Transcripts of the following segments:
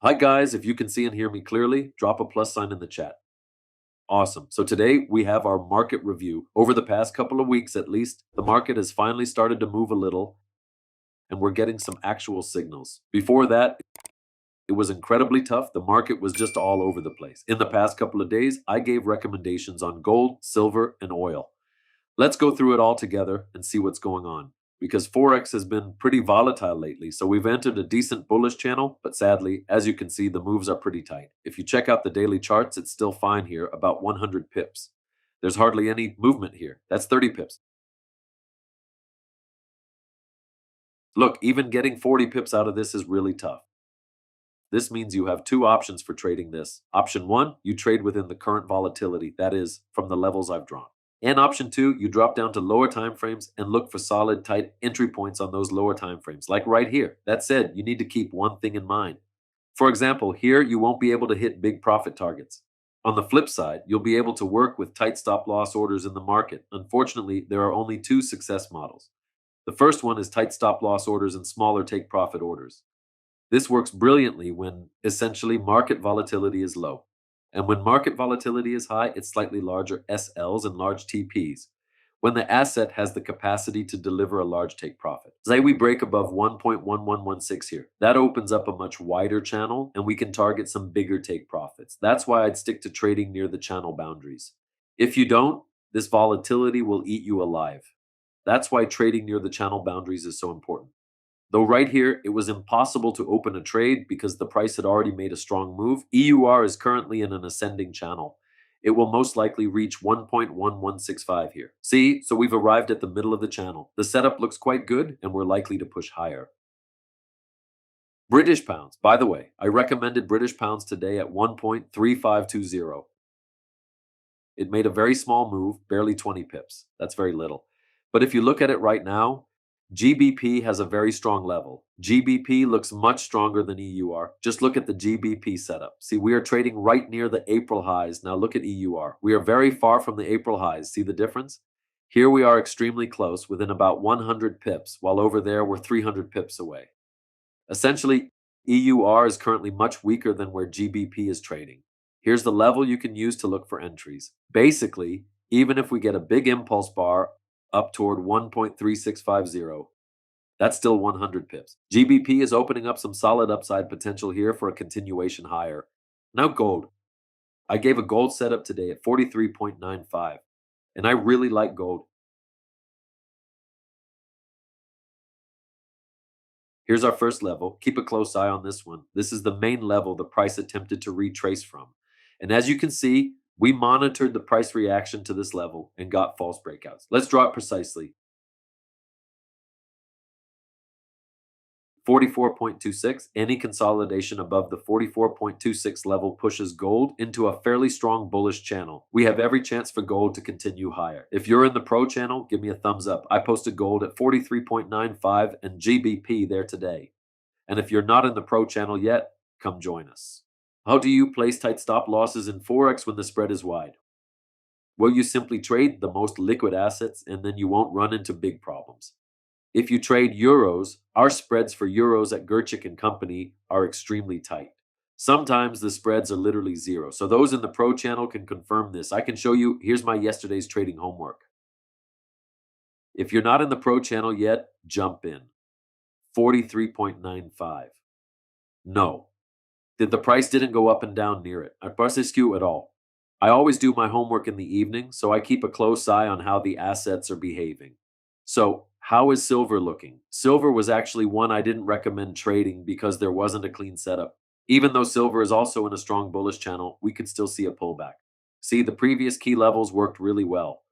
Hi guys, if you can see and hear me clearly, drop a plus sign in the chat. Awesome. So today we have our market review. Over the past couple of weeks at least, the market has finally started to move a little and we're getting some actual signals. Before that, it was incredibly tough. The market was just all over the place. In the past couple of days, I gave recommendations on gold, silver, and oil. Let's go through it all together and see what's going on. Because Forex has been pretty volatile lately, so we've entered a decent bullish channel, but sadly, as you can see, the moves are pretty tight. If you check out the daily charts, it's still fine here, about 100 pips. There's hardly any movement here. That's 30 pips. Look, even getting 40 pips out of this is really tough. This means you have two options for trading this. Option one, you trade within the current volatility, that is, from the levels I've drawn. And option two, you drop down to lower time frames and look for solid, tight entry points on those lower time frames, like right here. That said, you need to keep one thing in mind. For example, here you won't be able to hit big profit targets. On the flip side, you'll be able to work with tight stop loss orders in the market. Unfortunately, there are only two success models. The first one is tight stop loss orders and smaller take profit orders. This works brilliantly when essentially market volatility is low. And when market volatility is high, it's slightly larger SLs and large TPs. When the asset has the capacity to deliver a large take profit. Say we break above 1.1116 here. That opens up a much wider channel and we can target some bigger take profits. That's why I'd stick to trading near the channel boundaries. If you don't, this volatility will eat you alive. That's why trading near the channel boundaries is so important. Though right here, it was impossible to open a trade because the price had already made a strong move, EUR is currently in an ascending channel. It will most likely reach 1.1165 here. See, so we've arrived at the middle of the channel. The setup looks quite good and we're likely to push higher. British pounds. By the way, I recommended British pounds today at 1.3520. It made a very small move, barely 20 pips. That's very little. But if you look at it right now, GBP has a very strong level. GBP looks much stronger than EUR. Just look at the GBP setup. See, we are trading right near the April highs. Now look at EUR. We are very far from the April highs. See the difference? Here we are extremely close, within about 100 pips, while over there we're 300 pips away. Essentially, EUR is currently much weaker than where GBP is trading. Here's the level you can use to look for entries. Basically, even if we get a big impulse bar up toward 1.3650, that's still 100 pips. GBP is opening up some solid upside potential here for a continuation higher. Now gold. I gave a gold setup today at 43.95, and I really like gold. Here's our first level. Keep a close eye on this one. This is the main level the price attempted to retrace from. And as you can see, we monitored the price reaction to this level and got false breakouts. Let's draw it precisely. 44.26. Any consolidation above the 44.26 level pushes gold into a fairly strong bullish channel. We have every chance for gold to continue higher. If you're in the pro channel, give me a thumbs up. I posted gold at 43.95 and GBP there today. And if you're not in the pro channel yet, come join us. How do you place tight stop losses in Forex when the spread is wide? Well, you simply trade the most liquid assets and then you won't run into big problems. If you trade euros, our spreads for euros at Gerchik Company are extremely tight. Sometimes the spreads are literally zero. So those in the pro channel can confirm this. I can show you, here's my yesterday's trading homework. If you're not in the pro channel yet, jump in. 43.95. No. The price didn't go up and down near it. I pas skew at all. I always do my homework in the evening, so I keep a close eye on how the assets are behaving. So, how is silver looking? Silver was actually one I didn't recommend trading because there wasn't a clean setup. Even though silver is also in a strong bullish channel, we could still see a pullback. See, the previous key levels worked really well.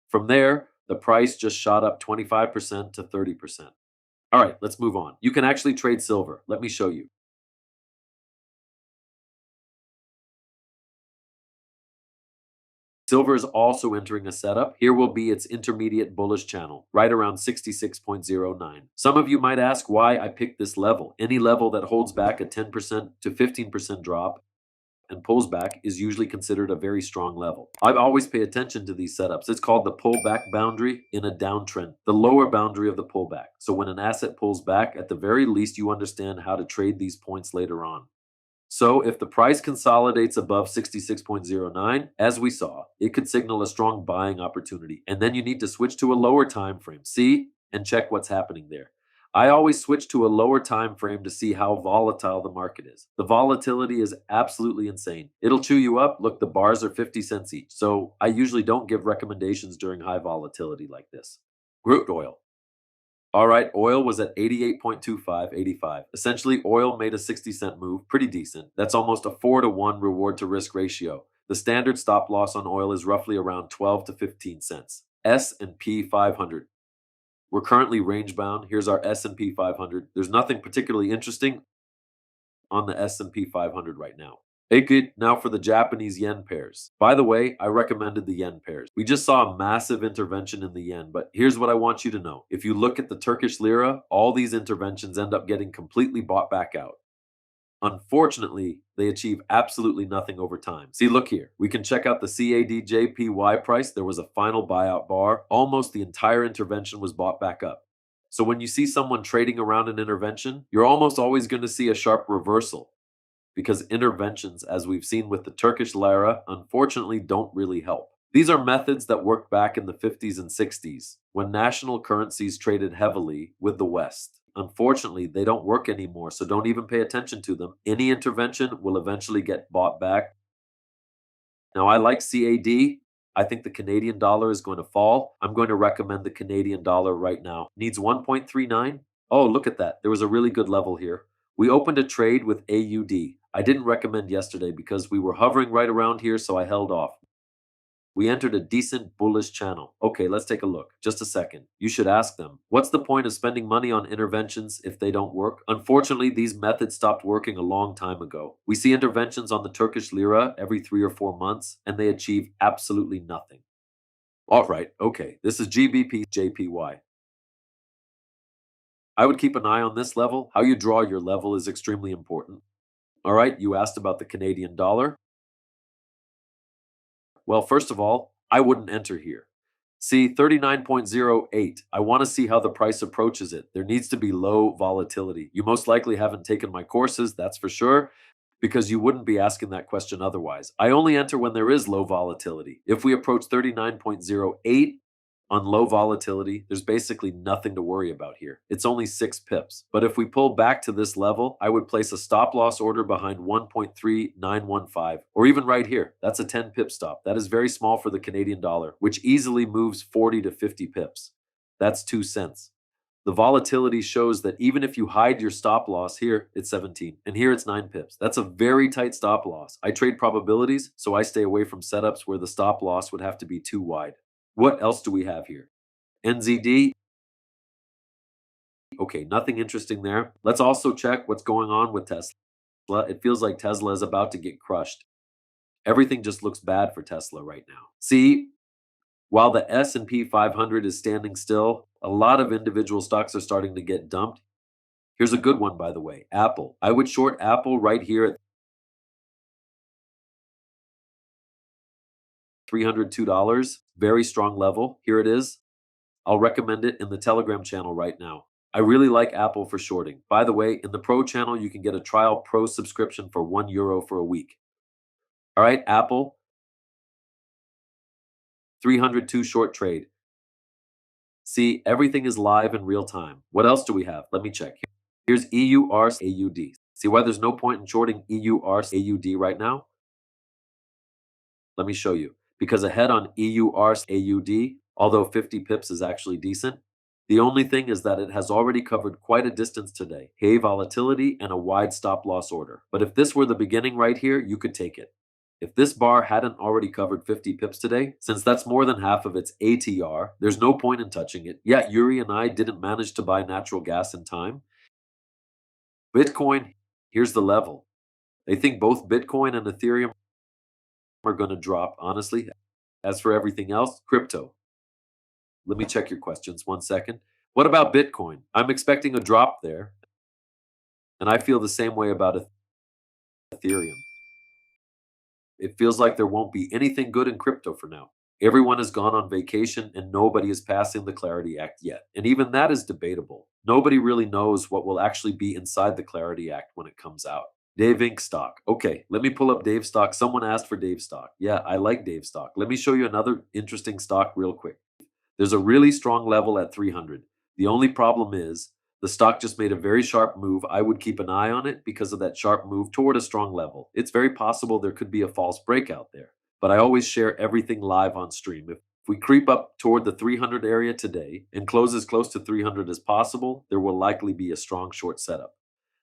From there, the price just shot up 25% to 30%. All right, let's move on. You can actually trade silver. Let me show you. Silver is also entering a setup. Here will be its intermediate bullish channel, right around 66.09. Some of you might ask why I picked this level. Any level that holds back a 10% to 15% drop and pulls back is usually considered a very strong level. I always pay attention to these setups. It's called the pullback boundary in a downtrend, the lower boundary of the pullback. So when an asset pulls back, at the very least, you understand how to trade these points later on. So if the price consolidates above 66.09, as we saw, it could signal a strong buying opportunity. And then you need to switch to a lower time frame. See and check what's happening there. I always switch to a lower time frame to see how volatile the market is. The volatility is absolutely insane. It'll chew you up. Look, the bars are 50 cents each. So I usually don't give recommendations during high volatility like this. Crude oil. All right, oil was at 88.25.85. Essentially, oil made a 60-cent move, pretty decent. That's almost a 4-to-1 reward to risk ratio. The standard stop loss on oil is roughly around 12 to 15 cents. S&P 500. We're currently range bound. Here's our S&P 500. There's nothing particularly interesting on the S&P 500 right now. Good. Now for the Japanese yen pairs. By the way, I recommended the yen pairs. We just saw a massive intervention in the yen, but here's what I want you to know. If you look at the Turkish lira, all these interventions end up getting completely bought back out. Unfortunately, they achieve absolutely nothing over time. See, look here. We can check out the CADJPY price. There was a final buyout bar. Almost the entire intervention was bought back up. So when you see someone trading around an intervention, you're almost always going to see a sharp reversal because interventions, as we've seen with the Turkish lira, unfortunately don't really help. These are methods that worked back in the 50s and 60s when national currencies traded heavily with the West. Unfortunately, they don't work anymore, so don't even pay attention to them. Any intervention will eventually get bought back. Now, I like CAD. I think the Canadian dollar is going to fall. I'm going to recommend the Canadian dollar right now. Needs 1.39. Oh, look at that. There was a really good level here. We opened a trade with AUD. I didn't recommend yesterday because we were hovering right around here, so I held off. We entered a decent bullish channel. Okay, let's take a look. Just a second. You should ask them, what's the point of spending money on interventions if they don't work? Unfortunately, these methods stopped working a long time ago. We see interventions on the Turkish lira every 3 or 4 months, and they achieve absolutely nothing. All right, okay, this is GBP JPY. I would keep an eye on this level. How you draw your level is extremely important. All right, you asked about the Canadian dollar. Well, first of all, I wouldn't enter here. See, 39.08. I want to see how the price approaches it. There needs to be low volatility. You most likely haven't taken my courses, that's for sure, because you wouldn't be asking that question otherwise. I only enter when there is low volatility. If we approach 39.08 on low volatility, there's basically nothing to worry about here. It's only 6 pips. But if we pull back to this level, I would place a stop loss order behind 1.3915, or even right here. That's a 10 pip stop. That is very small for the Canadian dollar, which easily moves 40 to 50 pips. That's 2 cents. The volatility shows that even if you hide your stop loss here, it's 17, and here it's 9 pips. That's a very tight stop loss. I trade probabilities, so I stay away from setups where the stop loss would have to be too wide. What else do we have here? NZD. Okay, nothing interesting there. Let's also check what's going on with Tesla. It feels like Tesla is about to get crushed. Everything just looks bad for Tesla right now. See, while the S&P 500 is standing still, a lot of individual stocks are starting to get dumped. Here's a good one, by the way, Apple. I would short Apple right here at $302. Very strong level. Here it is. I'll recommend it in the Telegram channel right now. I really like Apple for shorting. By the way, in the Pro channel, you can get a trial Pro subscription for €1 for a week. All right, Apple, 302 short trade. See, everything is live in real time. What else do we have? Let me check. Here's EUR AUD. See why there's no point in shorting EUR AUD right now? Let me show you. Because ahead on EUR AUD, although 50 pips is actually decent, the only thing is that it has already covered quite a distance today. High volatility and a wide stop loss order. But if this were the beginning right here, you could take it. If this bar hadn't already covered 50 pips today, since that's more than half of its ATR, there's no point in touching it. Yeah, Yuri and I didn't manage to buy natural gas in time. Bitcoin, here's the level. They think both Bitcoin and Ethereum are going to drop, honestly. As for everything else, crypto. Let me check your questions 1 second. What about Bitcoin? I'm expecting a drop there, and I feel the same way about Ethereum. It feels like there won't be anything good in crypto for now. Everyone has gone on vacation and nobody is passing the Clarity Act yet. And even that is debatable. Nobody really knows what will actually be inside the Clarity Act when it comes out. Dave Inc. stock. Okay, let me pull up Dave stock. Someone asked for Dave stock. Yeah, I like Dave stock. Let me show you another interesting stock real quick. There's a really strong level at 300. The only problem is the stock just made a very sharp move. I would keep an eye on it because of that sharp move toward a strong level. It's very possible there could be a false breakout there, but I always share everything live on stream. If we creep up toward the 300 area today and close as close to 300 as possible, there will likely be a strong short setup.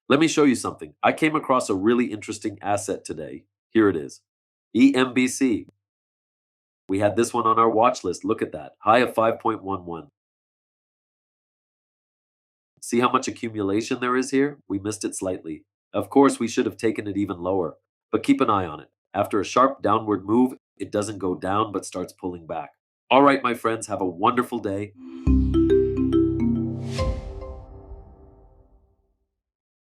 Let me show you something. I came across a really interesting asset today. Here it is. EMBC. We had this one on our watch list. Look at that. High of 5.11. See how much accumulation there is here? We missed it slightly. Of course, we should have taken it even lower, but keep an eye on it. After a sharp downward move, it doesn't go down but starts pulling back. All right, my friends, have a wonderful day.